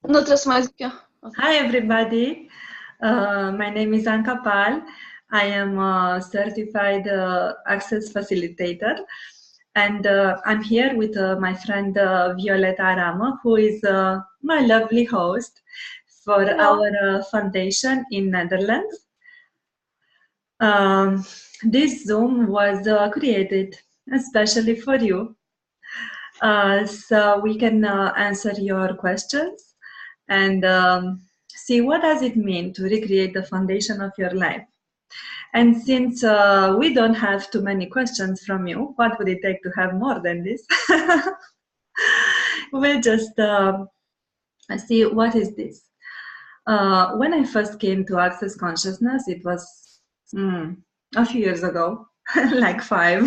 Nu trebuie să mai zic eu. Hi everybody, my name is Anca Pal. I am a certified access facilitator, and I'm here with my friend Violeta Arama, who is my lovely host for Hello. our foundation in Netherlands. This Zoom was created especially for you, so we can answer your questions and see what does it mean to recreate the foundation of your life. And since we don't have too many questions from you, what would it take to have more than this? We'll just see what is this. When I first came to Access Consciousness, it was a few years ago, like 5.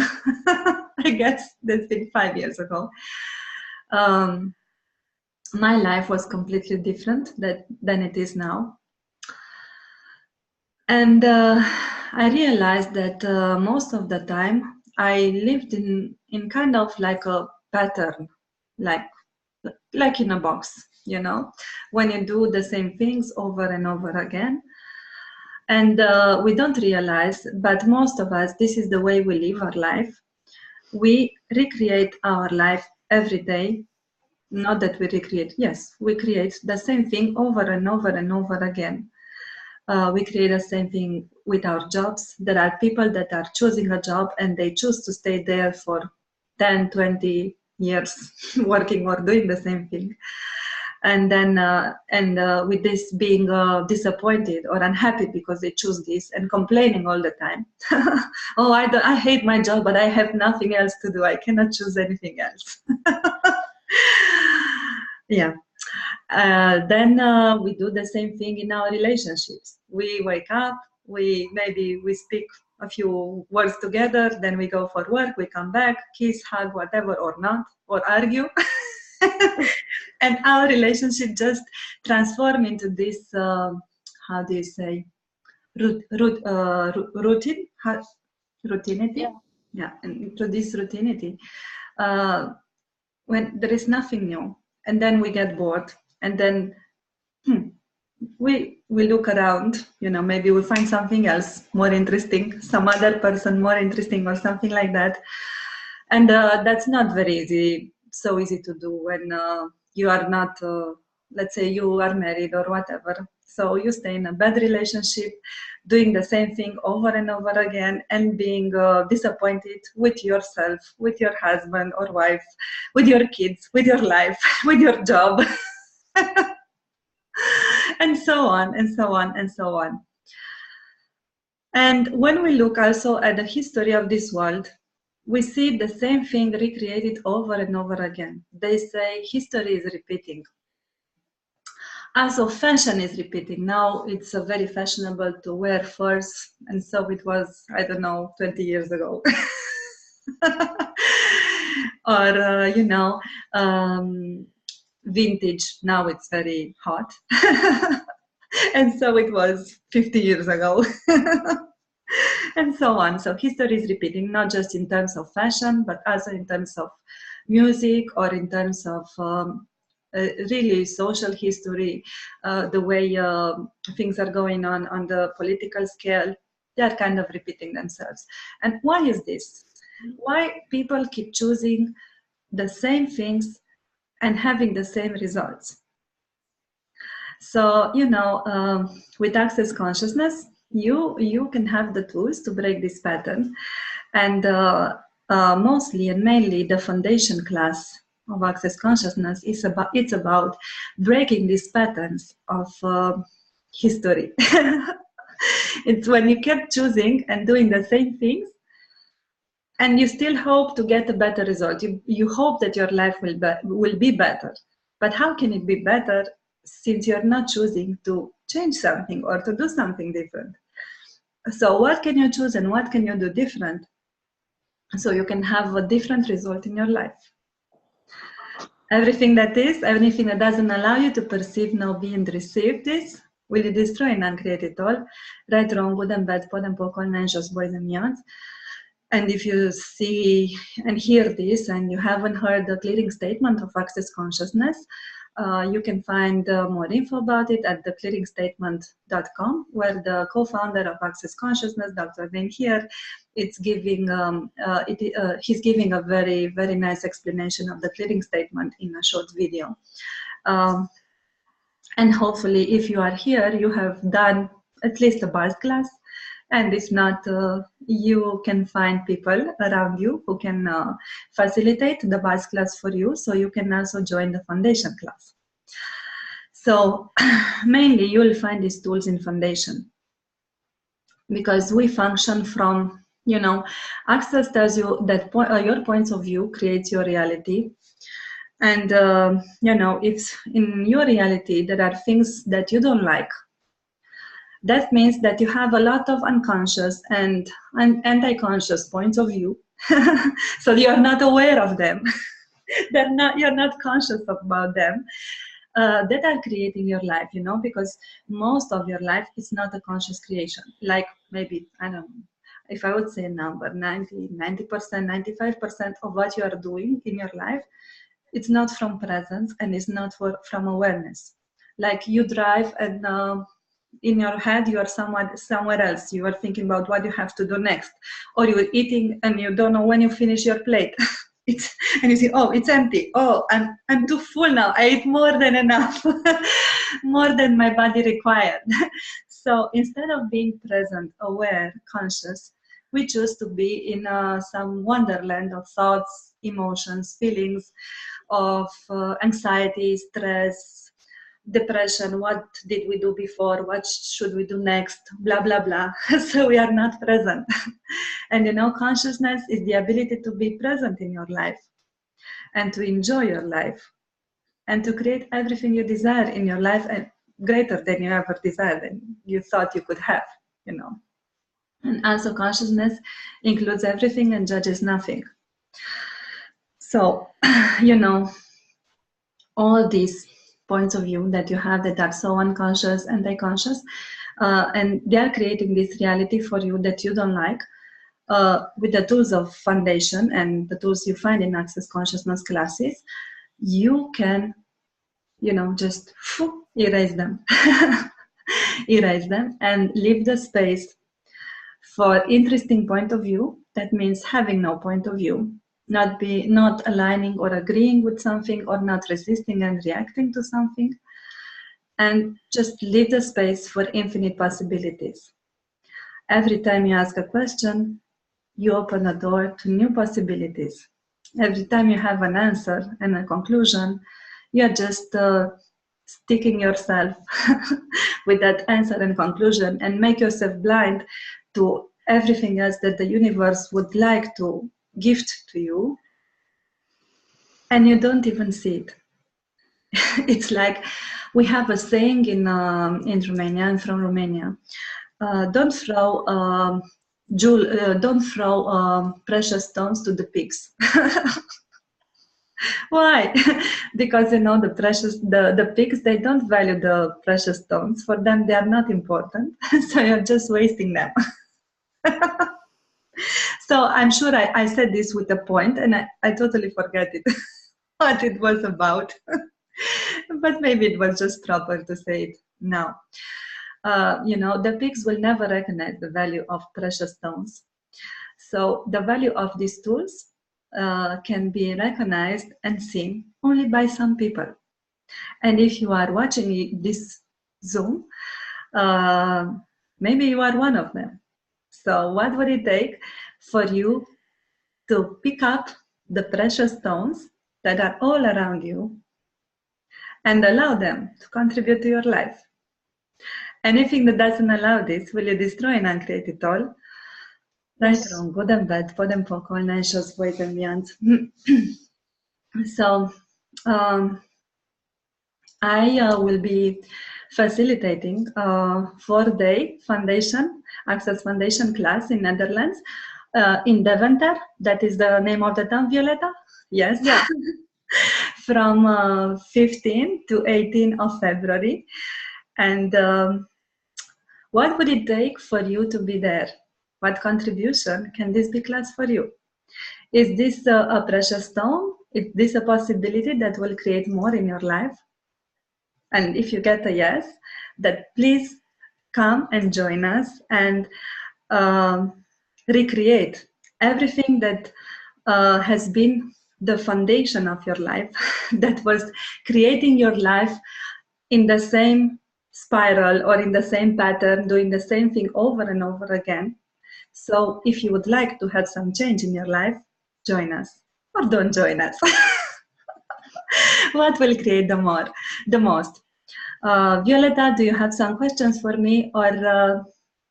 I guess that's been 5 years ago. My life was completely different than it is now. And I realized that most of the time I lived in kind of like a pattern, like in a box, you know, when you do the same things over and over again. And we don't realize, but most of us, this is the way we live our life. We recreate our life every day. Not that we recreate, yes, we create the same thing over and over and over again. We create the same thing with our jobs. There are people that are choosing a job and they choose to stay there for 10, 20 years working or doing the same thing. And then, with this being disappointed or unhappy because they choose this and complaining all the time. Oh, I hate my job, but I have nothing else to do. I cannot choose anything else. Yeah. Then we do the same thing in our relationships. We wake up, we speak a few words together, then we go for work, we come back, kiss, hug, whatever, or not, or argue. And our relationship just transform into this, how do you say, routine? Routinity? Yeah, into this routinity. When there is nothing new, and then we get bored, and then we look around, you know, maybe we find something else more interesting, some other person more interesting or something like that. And that's not very so easy to do when you are not, let's say you are married or whatever. So you stay in a bad relationship, doing the same thing over and over again and being disappointed with yourself, with your husband or wife, with your kids, with your life, with your job. And so on and so on and so on. And when we look also at the history of this world, we see the same thing recreated over and over again. They say history is repeating. Also, fashion is repeating. Now it's very fashionable to wear furs, and so it was, I don't know, 20 years ago. Or, you know, vintage, now it's very hot. And so it was 50 years ago. And so on. So history is repeating, not just in terms of fashion, but also in terms of music or in terms of really social history, the way things are going on the political scale. They are kind of repeating themselves. And why is this? Why people keep choosing the same things and having the same results? So, you know, with Access Consciousness, you can have the tools to break this pattern. And mostly and mainly the foundation class of Access Consciousness is about breaking these patterns of history. It's when you kept choosing and doing the same things, and you still hope to get a better result. You hope that your life will be better. But how can it be better since you're not choosing to change something or to do something different? So what can you choose and what can you do different so you can have a different result in your life? Anything that doesn't allow you to perceive, know, be, and receive this, will you destroy and uncreate it all? Right, wrong, good and bad, pod and pokol, nine jos, boys and beyond. And if you see and hear this and you haven't heard the clearing statement of Access Consciousness, You can find more info about it at theclearingstatement.com, where the co-founder of Access Consciousness, Dr. Wayne here, he's giving a very, very nice explanation of the clearing statement in a short video. And hopefully, if you are here, you have done at least a bars class. And if not, you can find people around you who can facilitate the bars class for you, so you can also join the foundation class. So mainly you will find these tools in foundation, because we function from, Access tells you that your points of view creates your reality. And, if in your reality there are things that you don't like, that means that you have a lot of unconscious and anti-conscious points of view. So you're not aware of them. You're not conscious about them. That are creating your life, because most of your life is not a conscious creation. Like maybe, I don't know, if I would say a number, 90%, 95% of what you are doing in your life, it's not from presence and it's not from awareness. Like you drive and in your head you are somewhere else. You are thinking about what you have to do next, or you're eating and you don't know when you finish your plate. And you see, oh, it's empty. Oh, I'm too full now. I ate more than enough, more than my body required. So instead of being present, aware, conscious, we choose to be in some wonderland of thoughts, emotions, feelings of anxiety, stress, depression. What did we do before? What should we do next? Blah, blah, blah. So we are not present. And consciousness is the ability to be present in your life and to enjoy your life and to create everything you desire in your life, and greater than you ever desired and you thought you could have, And also consciousness includes everything and judges nothing. So, all these points of view that you have that are so unconscious, anti-conscious, and they are creating this reality for you that you don't like, with the tools of foundation and the tools you find in Access Consciousness classes, you can, just erase them. Erase them and leave the space for interesting point of view. That means having no point of view, not aligning or agreeing with something, or not resisting and reacting to something, and just leave the space for infinite possibilities. Every time you ask a question, you open a door to new possibilities. Every time you have an answer and a conclusion, you're just sticking yourself with that answer and conclusion, and make yourself blind to everything else that the universe would like to gift to you, and you don't even see it. It's like we have a saying in Romania. I'm from Romania. Don't throw precious stones to the pigs. Why? Because the pigs, they don't value the precious stones. For them, they are not important. So you're just wasting them. So I'm sure I said this with a point, and I totally forget it, what it was about. But maybe it was just proper to say it now. The pigs will never recognize the value of precious stones. So the value of these tools can be recognized and seen only by some people. And if you are watching this Zoom, maybe you are one of them. So what would it take for you to pick up the precious stones that are all around you and allow them to contribute to your life? Anything that doesn't allow this, will you destroy and uncreate it all? Right, wrong, good and bad, podem pokolne, shows boys and beyond. So I will be facilitating a 4-day foundation, Access Foundation class in Netherlands, in Deventer. That is the name of the town, Violeta? Yes. Yeah. From 15 to 18 of February. And what would it take for you to be there? What contribution can this be class for you? Is this a precious stone? Is this a possibility that will create more in your life? And if you get a yes, that please come and join us and recreate everything that has been the foundation of your life, that was creating your life in the same spiral or in the same pattern, doing the same thing over and over again. So if you would like to have some change in your life, join us or don't join us. What will create the most? Violeta, do you have some questions for me, or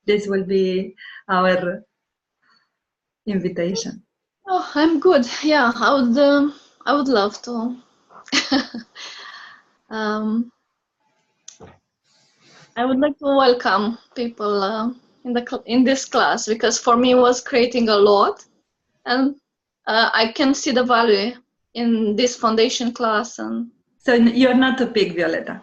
this will be our invitation? Oh, I'm good. Yeah, I would love to. I would like to welcome people in this class, because for me it was creating a lot, and I can see the value in this foundation class. And So you're not a pig, Violeta.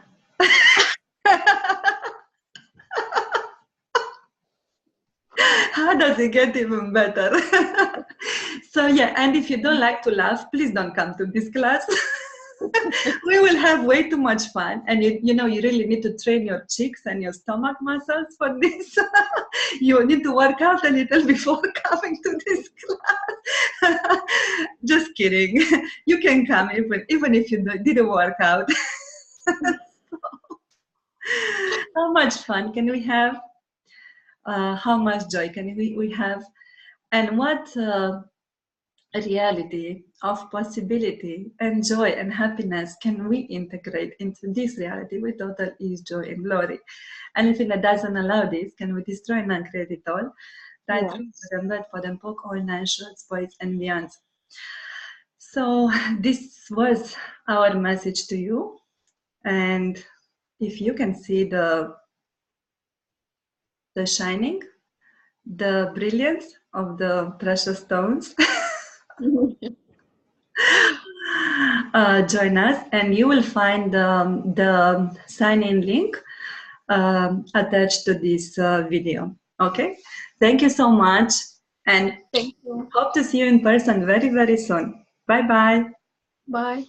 How does it get even better? So yeah, and if you don't like to laugh, please don't come to this class. We will have way too much fun, and you know you really need to train your cheeks and your stomach muscles for this. You need to work out a little before coming to this class. Just kidding. You can come even if you didn't work out. How much fun can we have? How much joy can we have? And what reality of possibility and joy and happiness can we integrate into this reality with total ease, joy, and glory? Anything that doesn't allow this, can we destroy and uncreate it all? Right, yes. through them, for them, poke all nine shorts, boys, and beyond. So this was our message to you. And if you can see the shining, the brilliance of the precious stones, join us, and you will find the sign-in link attached to this video. Okay, thank you so much, and Thank you. hope to see you in person very, very soon. Bye bye. Bye.